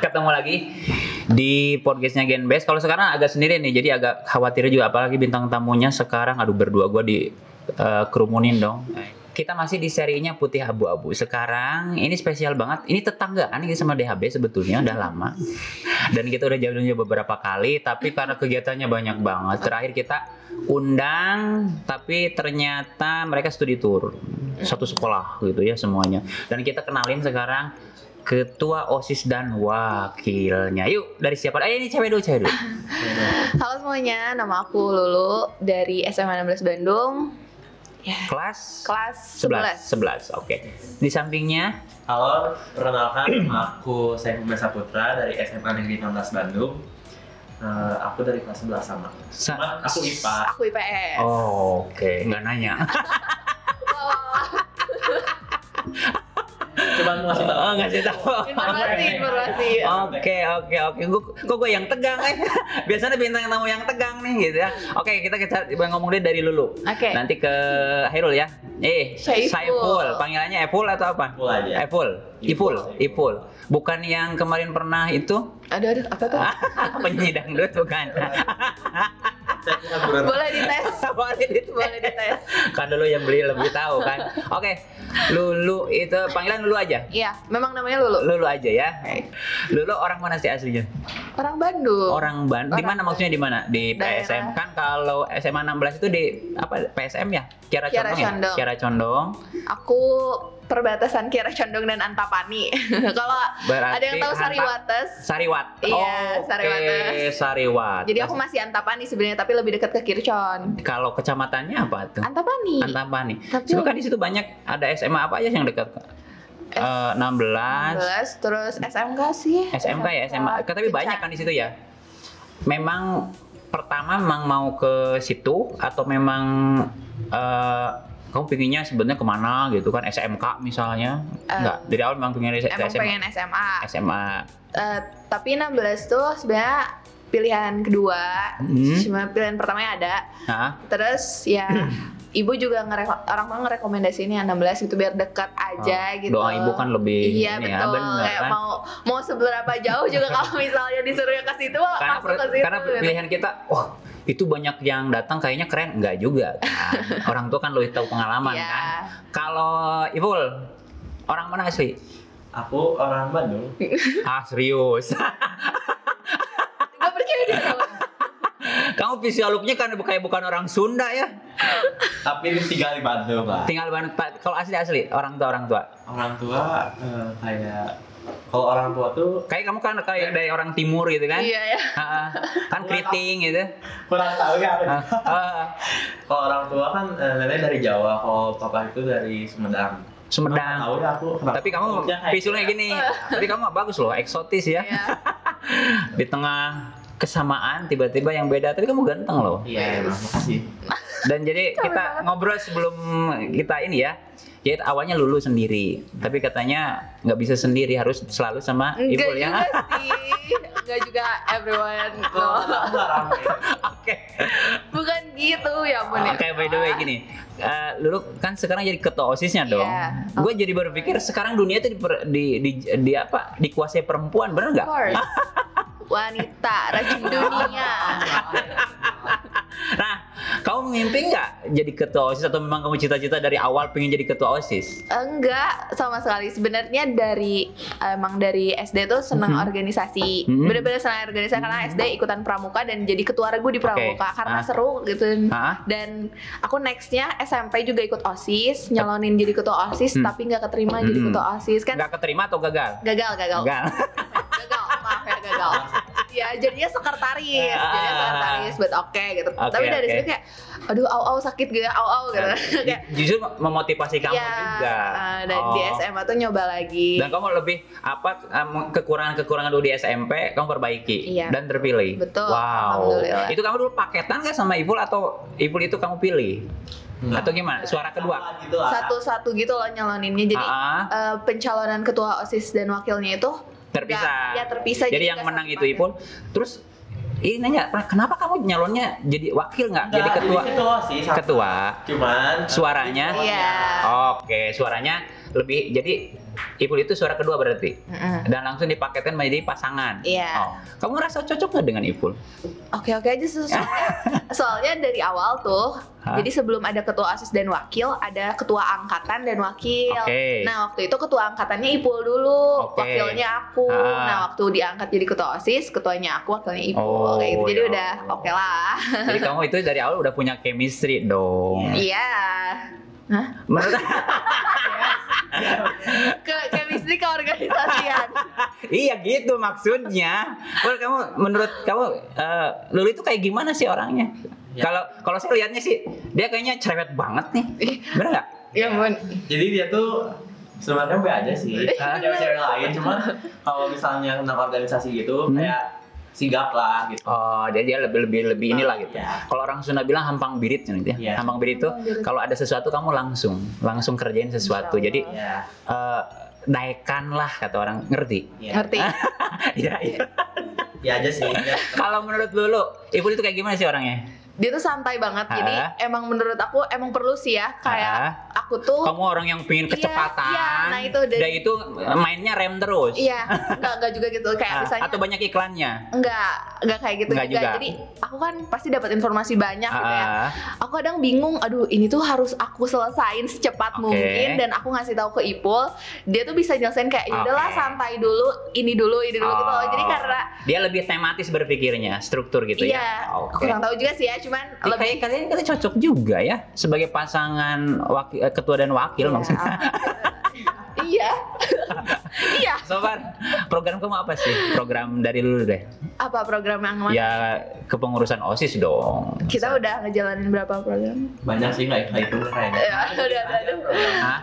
Ketemu lagi di podcastnya Genbase. Kalau sekarang agak sendiri nih, jadi agak khawatir juga. Apalagi bintang tamunya sekarang, aduh berdua gue di kerumunin dong. Kita masih di serinya Putih Abu-Abu. Sekarang ini spesial banget. Ini tetanggaan ini sama DHB sebetulnya udah lama. Dan kita udah jalan beberapa kali, tapi karena kegiatannya banyak banget. Terakhir kita undang, tapi ternyata mereka studi tour. Satu sekolah gitu ya semuanya. Dan kita kenalin sekarang Ketua OSIS dan wakilnya. Yuk, dari siapa? Ini cewek dulu. Halo semuanya, nama aku Lulu dari SMA 16 Bandung. Ya. Kelas 11. Oke. Di sampingnya halo, perkenalkan aku Saiful Saputra dari SMA Negeri 16 Bandung. Aku dari kelas 11 sama. Aku IPA. Aku IPS. Oh, oke. Nggak nanya. Coba ngasih tahu. Oh, ngasih tahu. Informasi. Oke. Kok gue yang tegang Biasanya bintang tamu yang tegang nih gitu ya. Oke, kita ngomong deh dari Lulu. Oke. Nanti ke Hairul ya. Saiful. Saiful. Panggilannya Epul atau apa? Epul aja. Ipul. Bukan yang kemarin pernah itu? Aduh, apa tuh? Penyanyi dangdut bukan? Boleh dites. Kan dulu yang beli lebih tahu kan. Oke. Lulu itu panggilan Lulu aja. Iya, memang namanya Lulu. Lulu aja ya. Okay. Lulu orang mana sih aslinya? Orang Bandung. Orang Bandung. Di mana maksudnya di mana? Di PSM kan kalau SMA 16 itu di apa? PSM ya? Kiara Condong. Kiara Condong. Aku perbatasan Kiara Condong dan Antapani. Kalau ada yang tahu Sariwates. Sariwat. Iya, Sariwates. Sariwat. Jadi aku masih Antapani sebenarnya, tapi lebih dekat ke Kircon. Kalau kecamatannya apa tuh? Antapani. Tapi kan di situ banyak ada SMA apa aja yang dekat? 16 terus SMK sih. SMK ya, SMA. Tapi banyak kan di situ ya. Memang pertama mau ke situ atau memang kamu pinginnya sebenarnya kemana gitu kan, SMK misalnya? Enggak, dari awal memang pengen SMA. Pengen SMA. Tapi 16 tuh sebenarnya pilihan kedua, cuma pilihan pertamanya ada. Terus ya ibu juga orang tua ngerekomendasiin yang 16 itu biar dekat aja gitu. Doa ibu kan lebih iya betul. Kayak kan? mau seberapa jauh juga kalau misalnya disuruh ke situ masuk ke situ. Karena pilihan kita, itu banyak yang datang kayaknya keren, enggak juga kan. Orang tua kan lebih tahu pengalaman kan. Kalau Ipul, orang mana asli? Aku orang Bandung. Serius? Gak percaya dia. Kamu visualuknya kan bukan orang Sunda ya? Tapi tinggal di Bandung lah. Tinggal di Bandung. Kalau asli orang tua. Orang tua kayak kalau orang tua tuh kayak kamu kan kayak dari orang timur gitu kan? Iya ya. Kan keriting gitu. Kurang tahu ya. Kalau orang tua kan nenek dari Jawa, kalau papa itu dari Sumedang. Tahu ya aku. Tapi kamu visualnya gini. Tapi kamu bagus loh, eksotis ya. Di tengah kesamaan tiba-tiba yang beda, tapi kamu ganteng loh. Iya, makasih. Dan jadi kita ngobrol sebelum kita ini ya. Jadi awalnya Lulu sendiri, tapi katanya nggak bisa sendiri, harus selalu sama Ibu ya. Enggak juga everyone. Oke. Bukan gitu ya ampun ya. Oke, by the way gini. Lulu kan sekarang jadi ketua OSISnya dong. Gue jadi berpikir sekarang dunia itu dikuasai perempuan, bener nggak? Wanita racun dunia. Nah, kamu mimpi nggak jadi ketua OSIS atau memang kamu cita-cita dari awal pengen jadi ketua OSIS? Enggak, sama sekali. Sebenarnya emang dari SD tuh senang organisasi. Bener-bener senang organisasi karena SD ikutan pramuka dan jadi ketua regu di pramuka karena seru gitu. Dan aku nextnya SMP juga ikut OSIS, nyalonin jadi ketua OSIS tapi nggak keterima jadi ketua OSIS kan? Nggak keterima atau gagal? Gagal. Maaf ya, gagal. Ya jadinya sekretaris, but oke gitu. Tapi dari situ kayak, aduh sakit gitu, gitu. Kayak justru memotivasi kamu juga. Dan di SMA tuh nyoba lagi. Dan kamu lebih kekurangan dulu di SMP kamu perbaiki dan terpilih. Betul. Wow. Itu kamu dulu paketan nggak sama Ipul atau Ipul itu kamu pilih? Atau gimana? Suara kedua? Satu-satu gitu loh nyaloninnya. Jadi pencalonan ketua OSIS dan wakilnya itu terpisah. Ya terpisah. Jadi yang menang itu Ipul. Terus ini nanya, kenapa kamu nyalonnya jadi wakil nggak? Jadi ketua? Ketua sih. Ketua. Cuman suaranya. Iya. Oke, suaranya lebih jadi Ipul itu suara kedua berarti. Dan langsung dipaketkan menjadi pasangan. Iya. Kamu rasa cocok nggak dengan Ipul? Oke aja soalnya dari awal tuh. Jadi sebelum ada ketua OSIS dan wakil, ada ketua angkatan dan wakil. Nah waktu itu ketua angkatannya Ipul dulu, wakilnya aku. Nah waktu diangkat jadi ketua OSIS, ketuanya aku, wakilnya Ipul. Kayak gitu. Jadi udah oke lah. Jadi kamu itu dari awal udah punya chemistry dong. Iya. Hah? Menurut chemistry keorganisasian. Iya gitu maksudnya. Menurut kamu Lulu itu kayak gimana sih orangnya? Kalau saya lihatnya sih dia kayaknya cerewet banget nih. Bener nggak? Iya bun. Jadi dia tuh sebenarnya be aja sih. Cewek-cewek lain cuma kalau misalnya tentang organisasi gitu kayak sigap lah gitu. Oh, dia lebih inilah gitu. Kalau orang Sunda bilang hampang birit gitu ya. Hampang birit itu kalau ada sesuatu kamu langsung kerjain sesuatu. Jadi daekan lah kata orang, ngerti? Ngerti. Iya. Ya aja sih. Kalau menurut Lulu, Ibu itu kayak gimana sih orangnya? Dia tuh santai banget, jadi emang menurut aku emang perlu sih ya, kayak aku tuh. Kamu orang yang pingin kecepatan. Iya, nah itu. Dan itu mainnya rem terus. Iya, enggak juga gitu, kayak misalnya. Atau banyak iklannya? Enggak kayak gitu juga. Jadi aku kan pasti dapat informasi banyak gitu ya. Aku kadang bingung, aduh ini tuh harus aku selesain secepat mungkin, dan aku ngasih tahu ke Ipul, dia tuh bisa nyelesain kayak yaudahlah santai dulu, ini dulu gitu loh. Jadi karena dia lebih tematis berpikirnya, struktur gitu ya. Kurang tahu juga sih ya. Cuman lebih kalian cocok juga ya sebagai pasangan ketua dan wakil maksudnya. Iya. Sobat, program kamu apa sih? Program dari Lulu deh. Apa program yang mana? Ya kepengurusan OSIS dong. Kita udah ngejalanin berapa program? Banyak sih nggak itu kayaknya.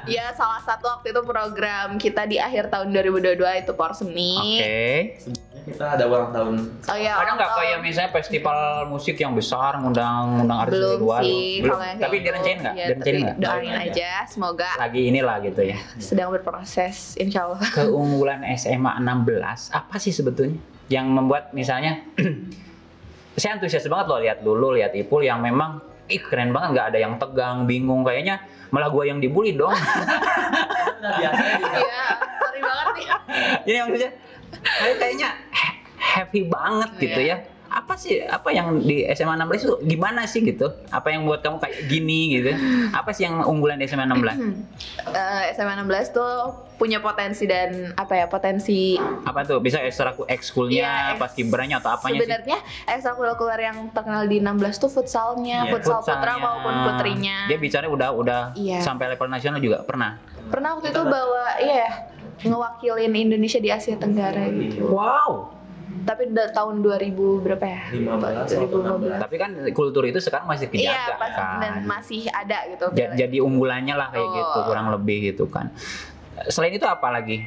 Ya salah satu waktu itu program kita di akhir tahun 2022 itu Porsemi. Kita ada ulang tahun. Ada nggak kayak misalnya festival musik yang besar ngundang artis dari luar? Belum. Tapi direncanain nggak? Doain aja, semoga. Lagi inilah gitu ya. Sedang berproses, insya Allah. Keunggulan SMA 16 apa sih sebetulnya yang membuat misalnya saya antusias banget loh lihat lihat Ipul yang memang keren banget, nggak ada yang tegang, bingung, kayaknya malah gue yang dibully dong. Biasanya gitu. Iya, sorry banget nih. Jadi maksudnya kayaknya happy banget gitu ya. Apa yang di SMA 16 itu gimana sih gitu? Apa yang buat kamu kayak gini gitu? Apa sih yang unggulan di SMA 16? SMA 16 tuh punya potensi dan potensi apa tuh? Bisa ekskulnya, pas kibranya atau apanya sebenarnya ekstrakurikuler yang terkenal di 16 tuh futsalnya, futsal putra maupun putrinya. Dia bicara udah sampai level nasional juga pernah waktu itu bawa ngewakilin Indonesia di Asia Tenggara gitu. Wow. Tapi tahun 2000 berapa ya? 2015. Tapi kan kultur itu sekarang masih kejaga kan. Dan masih ada gitu. Jadi unggulannya lah kayak gitu, kurang lebih gitu kan. Selain itu apa lagi?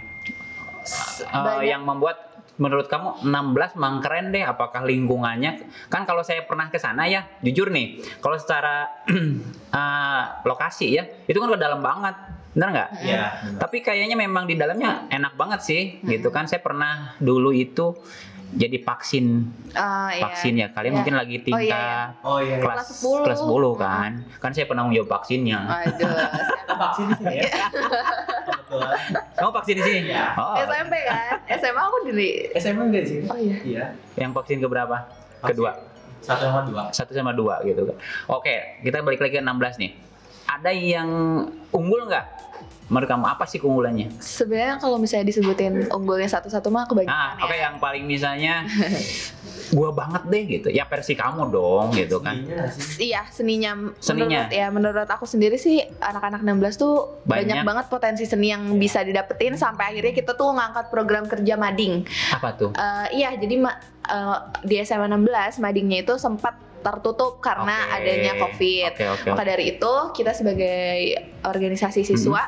Yang membuat menurut kamu 16 memang keren deh? Apakah lingkungannya? Kan kalau saya pernah ke sana ya, jujur nih, kalau secara lokasi ya, itu kan udah dalam banget. Benar nggak? Iya. Tapi kayaknya memang di dalamnya enak banget sih, gitu kan. Saya pernah dulu itu jadi vaksin ya. Kalian mungkin lagi tingkat kelas 10 kan. Kan saya pernah menjawab vaksinnya. Aduh, vaksin di sini ya. Kamu vaksin di sini? Ya. SMP kan? SMA aku SMA enggak di sini. Oh iya. Iya. Yang vaksin keberapa? Kedua. 1 sama 2 gitu kan. Oke, kita balik lagi ke 16 nih. Ada yang unggul nggak? Menurut kamu apa sih keunggulannya? Sebenarnya kalau misalnya disebutin unggulnya satu-satu mah kebanyakan Oke, yang paling misalnya gua banget deh gitu. Ya versi kamu dong gitu kan. Iya, seninya. Menurut aku sendiri sih anak-anak 16 tuh banyak banget potensi seni yang bisa didapetin sampai akhirnya kita tuh ngangkat program kerja mading. Apa tuh? Jadi di SMA 16 madingnya itu sempat tertutup karena adanya COVID. Maka dari itu kita sebagai organisasi siswa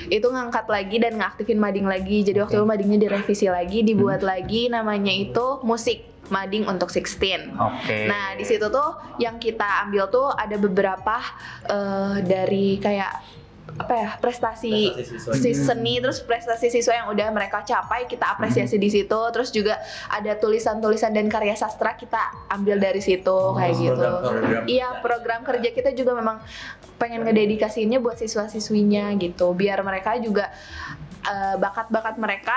itu ngangkat lagi dan ngaktifin mading lagi. Jadi waktu itu madingnya direvisi lagi, dibuat lagi namanya itu musik mading untuk 16. Nah di situ tuh yang kita ambil tuh ada beberapa dari kayak prestasi seni, terus prestasi siswa yang udah mereka capai kita apresiasi di situ, terus juga ada tulisan-tulisan dan karya sastra kita ambil dari situ kayak gitu. Iya, program kerja kita juga memang pengen ngededikasiinnya buat siswa-siswinya gitu, biar mereka juga bakat-bakat mereka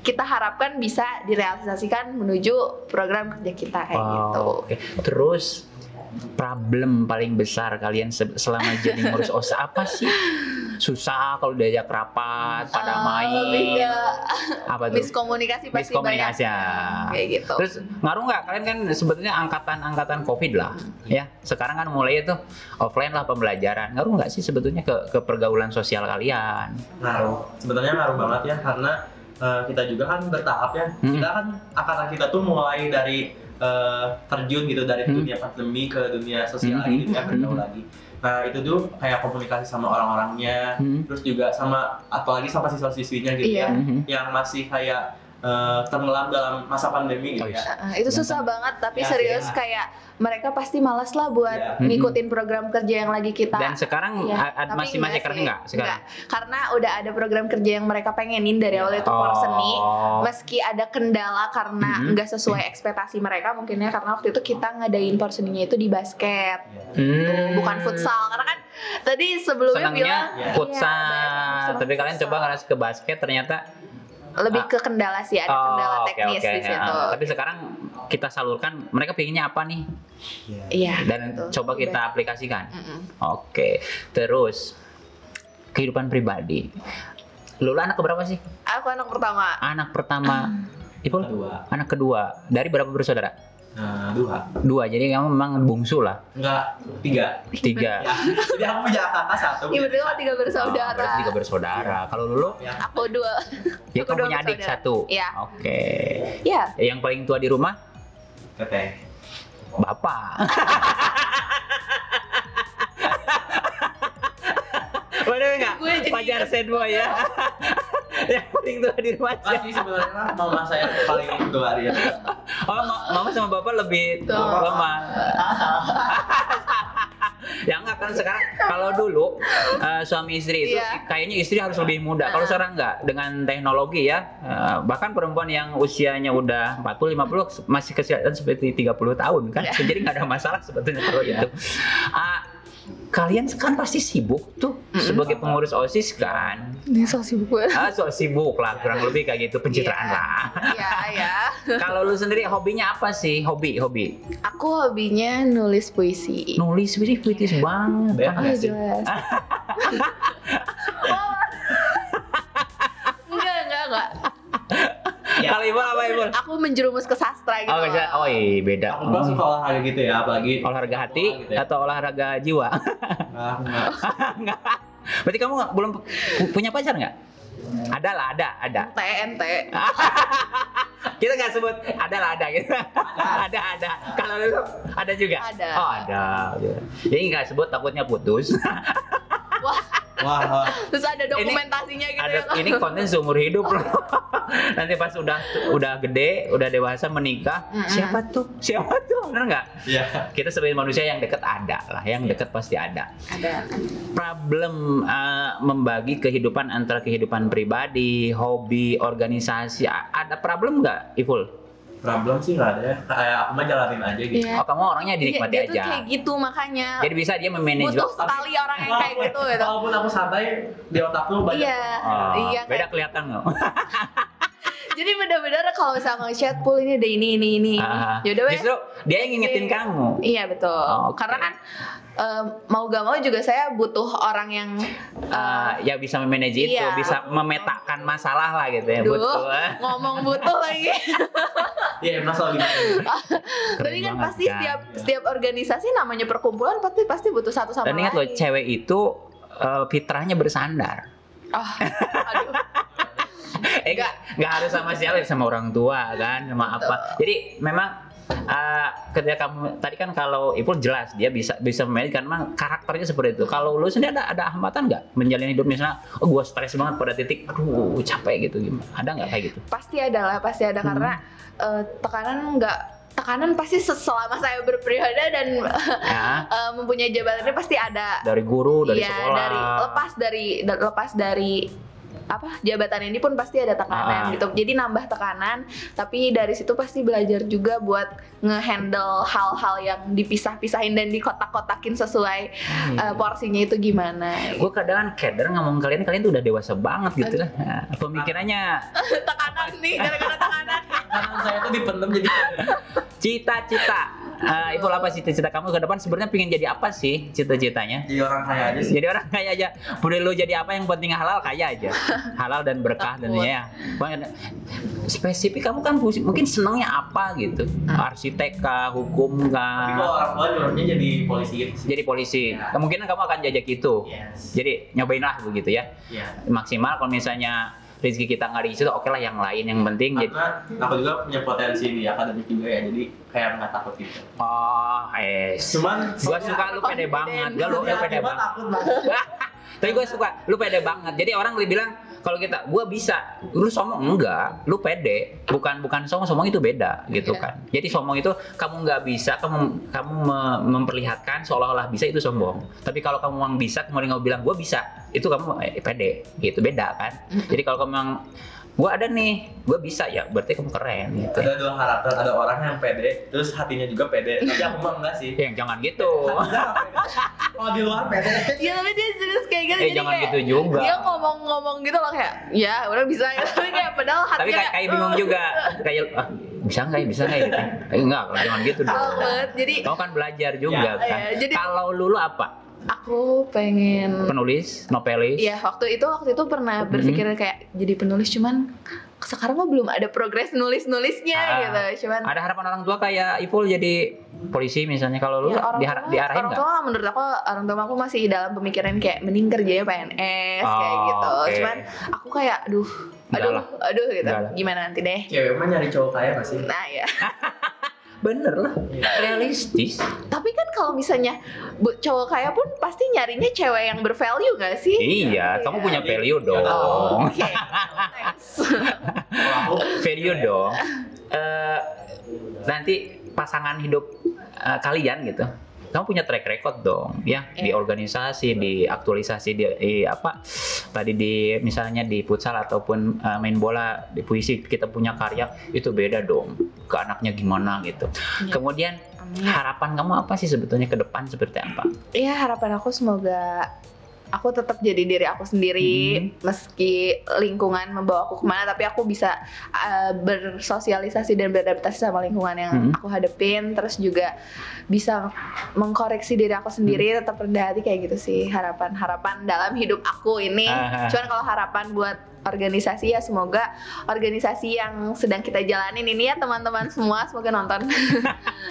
kita harapkan bisa direalisasikan menuju program kerja kita kayak gitu. Okay. Terus problem paling besar kalian selama jadi ngurus OSA apa sih? Susah kalau diajak rapat, pada main. Apa tuh? Miskomunikasi pasti banyak. Kayak gitu. Terus ngaruh nggak? Kalian kan sebetulnya angkatan COVID lah, ya. Sekarang kan mulai itu offline lah pembelajaran. Ngaruh nggak sih sebetulnya ke pergaulan sosial kalian? Ngaruh. Sebetulnya ngaruh banget ya, karena kita juga kan bertahap ya. Kita kan angkatan kita tuh mulai dari terjun gitu dari dunia pandemi ke dunia sosial lagi gitu ya, bergaul lagi. Nah itu tuh kayak komunikasi sama orang-orangnya, terus juga sama apalagi sama siswa-siswinya gitu ya, yang masih kayak tenggelam dalam masa pandemi gitu ya. Itu susah banget, tapi serius kayak mereka pasti malas lah buat ngikutin program kerja yang lagi kita. Dan sekarang masih kerja nggak sekarang? Karena udah ada program kerja yang mereka pengenin dari awal itu Porseni, meski ada kendala karena nggak sesuai ekspektasi mereka mungkin ya, karena waktu itu kita ngadain Porseninya itu di basket, bukan futsal, karena kan tadi sebelumnya bilang futsal, tapi kalian coba ngerasa ke basket ternyata lebih ke kendala sih, ada kendala teknis di situ. Tapi sekarang kita salurkan, mereka pengennya apa nih? Iya. Dan coba kita aplikasikan. Oke. Terus kehidupan pribadi. Lu anak keberapa sih? Aku anak pertama. Anak pertama. Ibu? Anak kedua. Dari berapa bersaudara? Dua. Jadi kamu memang bungsu lah. Enggak, tiga. Ya, jadi aku punya kakak satu. Iya betul, 3 bersaudara. Berarti 3 bersaudara. Kalau dulu? Aku 2. Ya kamu punya adik 1. Iya. Oke. Iya. Yang paling tua di rumah? Teteh. Bapak. Bener nggak? Pajar Sedmo ya. Yang paling tua di rumah aja. Pasti sebenarnya mama saya paling tua dia. Oh, mama sama bapak lebih lama. Ya enggak kan sekarang kalau dulu suami istri itu kayaknya istri harus lebih muda. Kalau sekarang enggak, dengan teknologi ya, bahkan perempuan yang usianya udah 40 50 masih kesehatan seperti 30 tahun kan. Jadi nggak ada masalah sebetulnya kalau itu. Kalian kan pasti sibuk tuh sebagai pengurus OSIS kan? So sibuk banget. So sibuk lah, kurang lebih kayak gitu, pencitraan lah. Iya. Kalau lu sendiri hobinya apa sih? Hobi? Aku hobinya nulis puisi. Nulis puisi banget. Jelas. Enggak. Kalau Ibu apa Ibu? Aku menjerumus ke sastra gitu. Oh iya, beda. Aku kan suka olahraga gitu ya, apalagi olahraga hati gitu ya. Atau olahraga jiwa? Enggak. Berarti kamu belum punya pacar nggak? Ada lah, ada. TNT. Kita nggak sebut ada gitu. Ada. Kalau lu ada juga? Ada. Oh ada. Jadi nggak sebut takutnya putus. Wah. Terus ada dokumentasinya gitu ya. Ini konten seumur hidup loh. Nanti pas udah gede, udah dewasa menikah, siapa tuh? Bener nggak? Iya. Kita sebagai manusia yang dekat ada lah, yang dekat pasti ada. Problem membagi kehidupan antara kehidupan pribadi, hobi, organisasi, ada problem nggak, Iful? Problem sih nggak ada ya, kayak aku mah jalanin aja gitu. Oh, kamu orangnya dinikmati dia aja. Dia tuh kayak gitu makanya. Jadi bisa dia memanage. Butuh sekali orang yang kayak gitu. Walaupun aku santai, di otak lu banyak. Iya. Beda kelihatan nggak? Jadi benar-benar kalau misalnya nge-chat pool ini ada ini. Yaudah justru dia yang ngingetin kamu. Iya betul. Karena kan mau gak mau juga saya butuh orang yang ya bisa memanage itu, bisa memetakan masalah lah gitu ya. Butuh. Ngomong butuh lagi. Iya, masalah gitu. Tapi kan pasti setiap organisasi namanya perkumpulan pasti butuh satu sama lain. Dan ingat loh, cewek itu fitrahnya bersandar. Aduh. Nggak harus sama siapa, sama orang tua kan, sama apa. Jadi memang ketika kamu tadi kan kalau Ipul jelas dia bisa memanage kan, memang karakternya seperti itu. Kalau lu sendiri ada hambatan nggak menjalani hidup, misalnya gue stres banget pada titik aduh capek gitu, gimana? Ada nggak kayak gitu? Pasti ada karena tekanan pasti selama saya berperiode dan mempunyai jabatan ini pasti ada. Dari guru, dari iya, sekolah. Lepas dari jabatan ini pun pasti ada tekanan gitu. Jadi nambah tekanan, tapi dari situ pasti belajar juga buat ngehandle hal-hal yang dipisah-pisahin dan dikotak-kotakin sesuai porsinya itu gimana. Gue kadang keder ngomong kalian tuh udah dewasa banget gitu lah. Pemikirannya tekanan nih, gara-gara tekanan. Karena saya tuh dipendem jadi cita-cita. Ipul, apa cita-cita kamu ke depan sebenarnya pengen jadi apa sih cita-citanya? jadi orang kaya aja sih. Jadi orang kaya aja. Boleh lu jadi apa, yang penting halal, kaya aja. Halal dan berkah tentunya ya. Spesifik kamu kan mungkin senangnya apa gitu. Arsitek kah, hukum kah? Tapi kalau orang tua nyuruhnya jadi polisi gitu sih. Jadi polisi. Ya. Kemungkinan kamu akan jajak itu. Yes. Jadi nyobain lah begitu ya. Maksimal kalau misalnya rezeki kita nggak di situ, oke lah yang lain, yang penting. Karena aku juga punya potensi di akademik juga ya, jadi kayak nggak takut gitu. Cuman gua suka lu pede banget, lu pede banget. Takut banget. Tapi gue suka, lu pede banget. Jadi orang bilang kalau gua bisa, lu sombong enggak, lu pede. Bukan sombong itu beda gitu kan. Jadi sombong itu kamu nggak bisa, kamu memperlihatkan seolah-olah bisa, itu sombong. Tapi kalau kamu memang bisa, kemudian kamu bilang gua bisa, itu kamu pede, gitu, beda kan. Jadi kalau kamu memang gue ada nih, gue bisa, ya berarti kamu keren gitu. Ada dua karakter, ada orang yang pede, terus hatinya juga pede. Tapi aku mah enggak sih. Yang jangan gitu. Kalau di luar pede. Ya tapi dia serius kayak gitu. Jangan kayak, gitu juga. Dia ngomong gitu loh kayak, ya udah bisa ya. Tapi kayak padahal hatinya. Tapi kayak bingung juga. Kayak bisa nggak ya gitu. Enggak, kalau jangan gitu dong. Jadi kamu kan belajar juga kan. Kalau lu apa? Aku pengen penulis, novelis. Iya, waktu itu pernah berpikir kayak jadi penulis, cuman sekarang mah belum ada progres nulisnya gitu. Cuman ada harapan orang tua kayak Ipul jadi polisi misalnya. Kalau lu diarahin nggak? Menurut aku orang tua aku masih dalam pemikiran kayak mending kerjanya PNS kayak gitu. Cuman aku kayak aduh gitu. Gimana nanti deh. Cewek mah nyari cowok kaya pasti. Nah ya. Bener lah, realistis. Tapi kan kalau misalnya cowok kaya pun pasti nyarinya cewek yang bervalue gak sih? Iya, kamu punya value dong. Oke. Value dong. Nanti pasangan hidup kalian gitu, kamu punya track record dong ya, di organisasi, di aktualisasi, di misalnya di futsal ataupun main bola, di puisi, kita punya karya, itu beda dong ke anaknya gimana gitu. Kemudian harapan kamu apa sih sebetulnya ke depan, seperti apa? Iya, harapan aku semoga aku tetap jadi diri aku sendiri, meski lingkungan membawa aku kemana, tapi aku bisa bersosialisasi dan beradaptasi sama lingkungan yang aku hadepin, terus juga bisa mengkoreksi diri aku sendiri, tetap rendah hati, kayak gitu sih harapan dalam hidup aku ini. Cuman kalau harapan buat organisasi, ya semoga organisasi yang sedang kita jalanin ini ya teman-teman semua semoga nonton.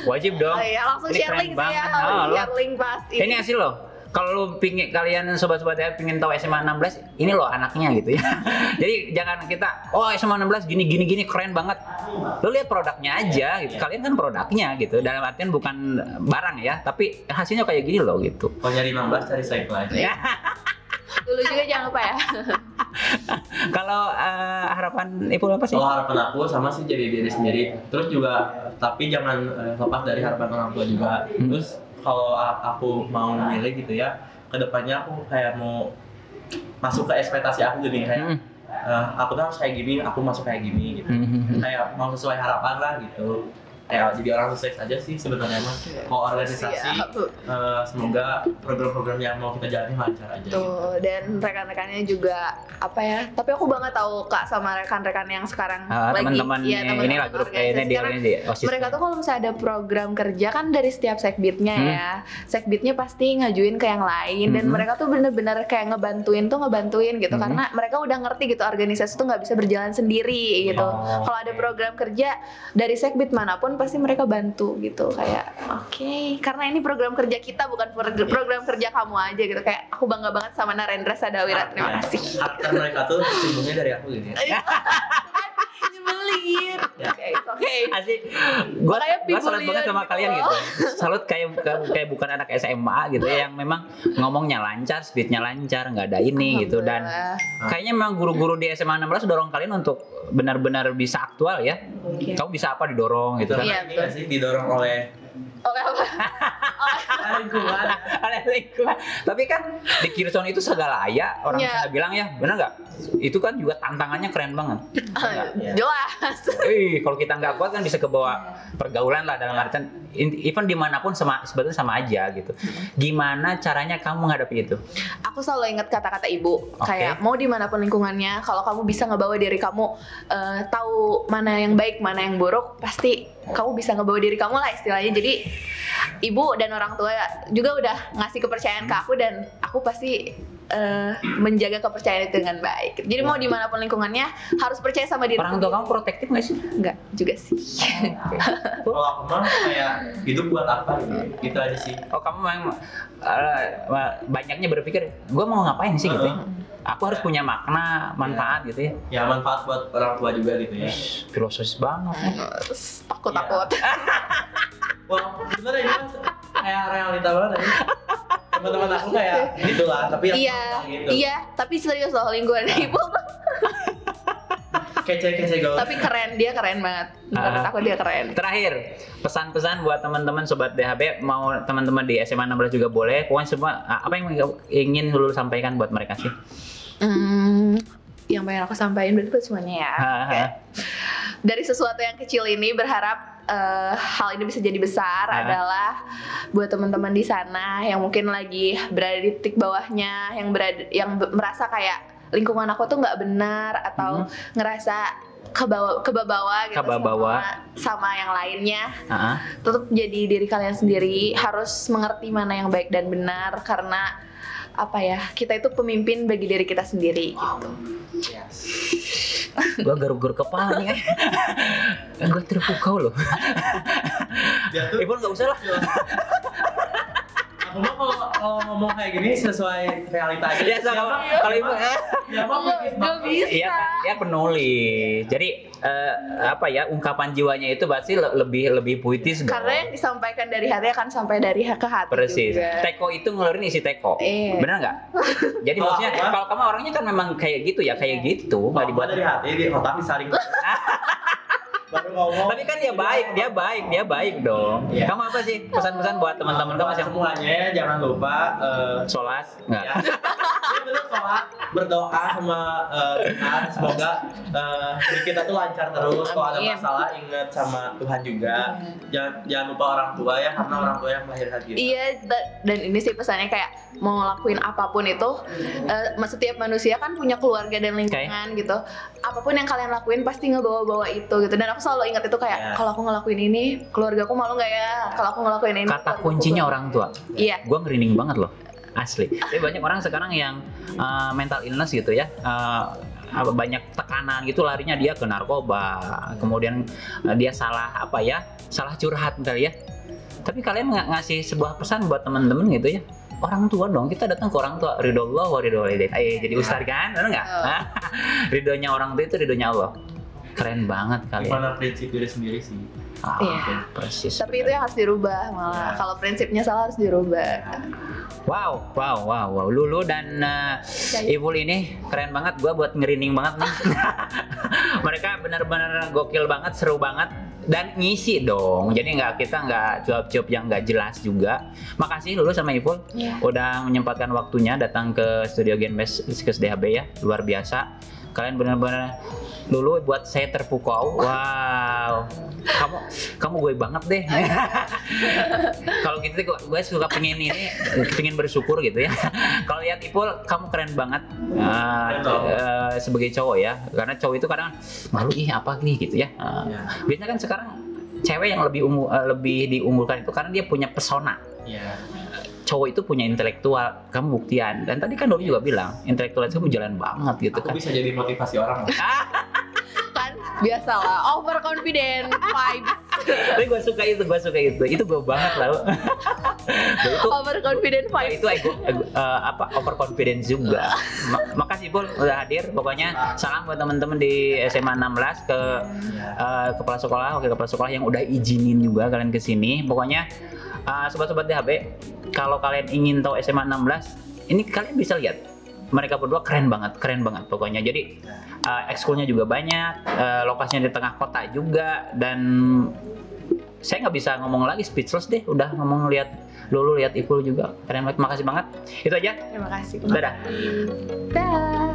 Wajib dong. Ya, langsung share link sih ya, share link pas ini. Ini hasil loh. Kalau lu pingin, kalian sobat-sobat ya pingin tahu SMA 16, ini loh anaknya gitu ya. Jadi jangan kita, SMA 16 gini keren banget. Lu lihat produknya aja gitu. Kalian kan produknya gitu. Dalam artian bukan barang ya, tapi hasilnya kayak gini loh gitu. Kalau nyari 16 cari cycle aja. Dulu juga jangan lupa ya. Kalau harapan Ibu apa sih? Kalau harapan aku sama sih jadi diri sendiri. Terus juga tapi jangan lepas dari harapan orang tua juga. Terus kalau aku mau milih gitu ya, kedepannya aku kayak mau masuk ke ekspektasi aku gini, kayak aku tuh harus kayak gini, aku masuk kayak gini gitu. Kayak mau sesuai harapan lah gitu. Kayak jadi orang sukses aja sih sebenarnya mah. Kalau organisasi semoga program-program yang mau kita jalani lancar aja. Tuh, gitu. Dan rekan-rekannya juga apa ya? Tapi aku banget tahu Kak sama rekan-rekan yang sekarang teman-teman ini lah grup ini di OSIS. Mereka tuh kalau misalnya ada program kerja kan dari setiap sekbidnya ya. Sekbidnya pasti ngajuin ke yang lain dan mereka tuh bener-bener kayak ngebantuin gitu karena mereka udah ngerti gitu organisasi tuh nggak bisa berjalan sendiri gitu. Kalau ada program kerja dari sekbid manapun pasti mereka bantu gitu, kayak oke, karena ini program kerja kita bukan program kerja kamu aja gitu. Kayak aku bangga banget sama Narendra Sadawira, terima kasih. Karakter mereka tuh sembunyi dari aku gitu ya. Nyebelin. Oke. Asik. Gua salut banget sama kalian gitu. Salut kayak bukan anak SMA gitu ya, yang memang ngomongnya lancar, speednya lancar, nggak ada ini gitu. Dan kayaknya memang guru-guru di SMA 16 dorong kalian untuk benar-benar bisa aktual ya. Kamu bisa apa didorong gitu kan? Iya, betul sih, didorong oleh apa? lingkungan. Tapi kan di Kirson itu segala aya, orang bisa bilang ya, benar nggak? Itu kan juga tantangannya keren banget. Jelas. Kalau kita nggak kuat kan bisa kebawa pergaulan lah, dalam artian even dimanapun sebetulnya sama aja gitu. Gimana caranya kamu menghadapi itu? Aku selalu ingat kata-kata ibu, kayak mau dimanapun lingkungannya, kalau kamu bisa ngebawa diri kamu tahu mana yang baik, mana yang buruk, pasti kamu bisa ngebawa diri kamu lah istilahnya. Jadi ibu dan orang tua juga udah ngasih kepercayaan ke aku, dan aku pasti menjaga kepercayaan itu dengan baik. Jadi mau dimanapun lingkungannya harus percaya sama diri. Orang tua kamu protektif nggak sih? Enggak juga sih. Kalau aku mah kayak hidup buat apa gitu aja sih. Oh, kamu memang banyaknya berpikir gue mau ngapain sih gitu ya? Aku harus punya makna, manfaat gitu ya. Ya, manfaat buat orang tua juga gitu ya. Filosofis banget. Takut. Wah, bener ini kayak realita banget ya. Teman-teman aku kayak gitulah, tapi gitu. Iya, tapi serius loh lingkungan ibu. Kece gaul. Tapi dia keren banget. Menurut aku dia keren. Terakhir, pesan-pesan buat teman-teman sobat DHB, mau teman-teman di SMA 16 juga boleh. Pokoknya semua apa yang ingin lu sampaikan buat mereka sih? Yang pengen aku sampaikan berarti semuanya ya. Dari sesuatu yang kecil ini berharap hal ini bisa jadi besar adalah buat teman-teman di sana yang mungkin lagi berada di titik bawahnya, yang merasa kayak lingkungan aku tuh nggak benar atau ngerasa kebawa gitu sama yang lainnya. Tetap jadi diri kalian sendiri, harus mengerti mana yang baik dan benar, karena apa ya, kita itu pemimpin bagi diri kita sendiri gitu. Gue garuk-garuk kepala nih. Gue terpukau loh. Ibu nggak usah lah. Aku mah kalau ngomong kayak gini sesuai realita aja. Ya, kalau ibu nggak bisa. Iya kan, dia penulis. Jadi apa ya, ungkapan jiwanya itu pasti lebih puitis. Karena yang disampaikan dari hati akan sampai dari ke hati. Persis. Juga. Teko itu ngeluarin isi teko. Bener nggak? Jadi maksudnya kalau kamu orangnya kan memang kayak gitu ya, kayak gitu. Nggak dibuat dari hati, di otak disaring. Baru ngomong. Tapi kan dia baik dong. Yeah. Kamu apa sih pesan-pesan buat teman-teman kamu yang semuanya? Jangan lupa sholat, nggak? Ya. Bener, sholat, berdoa sama Tuhan, semoga kita tuh lancar terus. Kalau ada masalah ingat sama Tuhan juga. Jangan lupa orang tua ya, karena orang tua yang melahirkan kita. Iya, dan ini sih pesannya kayak mau ngelakuin apapun itu, setiap manusia kan punya keluarga dan lingkungan gitu. Apapun yang kalian lakuin pasti ngebawa-bawa itu gitu. Dan aku selalu ingat itu kayak kalau aku ngelakuin ini, keluargaku malu nggak ya? Kalau aku ngelakuin ini. Kata kuncinya orang tua. Iya. Gua ngerinding banget loh, asli. Tapi banyak orang sekarang yang mental illness gitu ya. Banyak tekanan gitu, larinya dia ke narkoba, kemudian dia salah curhat kali ya. Tapi kalian ngasih sebuah pesan buat teman-teman gitu ya, orang tua dong, kita datang ke orang tua, ridhollah wa ridho walidain. Jadi ustaz kan, benar nggak? Ridhonya orang tua itu ridhonya Allah. Keren banget kalian. Gimana prinsip diri sendiri sih? Persis. Tapi itu yang harus dirubah malah. Kalau prinsipnya salah harus dirubah. Wow. Lulu dan Ivul ini keren banget. Gua buat ngerinding banget nih. Mereka benar-benar gokil banget, seru banget, dan ngisi dong. Jadi kita nggak cuap-cuap yang nggak jelas juga. Makasih Lulu sama Ivul udah menyempatkan waktunya datang ke studio Genbest DHB ya. Luar biasa. Kalian benar-benar, Lulu buat saya terpukau. Wow. Kamu gue banget deh. Kalau gitu gue suka pengen bersyukur gitu ya. Kalau lihat Ipul, kamu keren banget sebagai cowok ya. Karena cowok itu kadang malu apa nih gitu ya. Biasanya kan sekarang cewek yang lebih diunggulkan itu karena dia punya pesona. Cowok itu punya intelektual, kamu buktian. Dan tadi kan Dori juga bilang, intelektual kamu jalan banget gitu. Aku bisa jadi motivasi orang. Kan biasalah, overconfident vibes. Tapi gue suka itu gue banget lah. itu overconfident vibes. Itu overconfidence juga. Makasih Pul udah hadir. Pokoknya salam buat teman-teman di SMA 16 ke kepala sekolah, wakil kepala sekolah yang udah izinin juga kalian ke sini. Pokoknya sobat-sobat DHB, kalau kalian ingin tahu SMA 16, ini kalian bisa lihat. Mereka berdua keren banget pokoknya. Jadi ekskulnya juga banyak, lokasinya di tengah kota juga, dan saya nggak bisa ngomong lagi, speechless deh. Udah ngomong lihat Lulu, lihat Ipul juga keren banget. Makasih banget. Itu aja. Terima kasih. Dadah. Dah.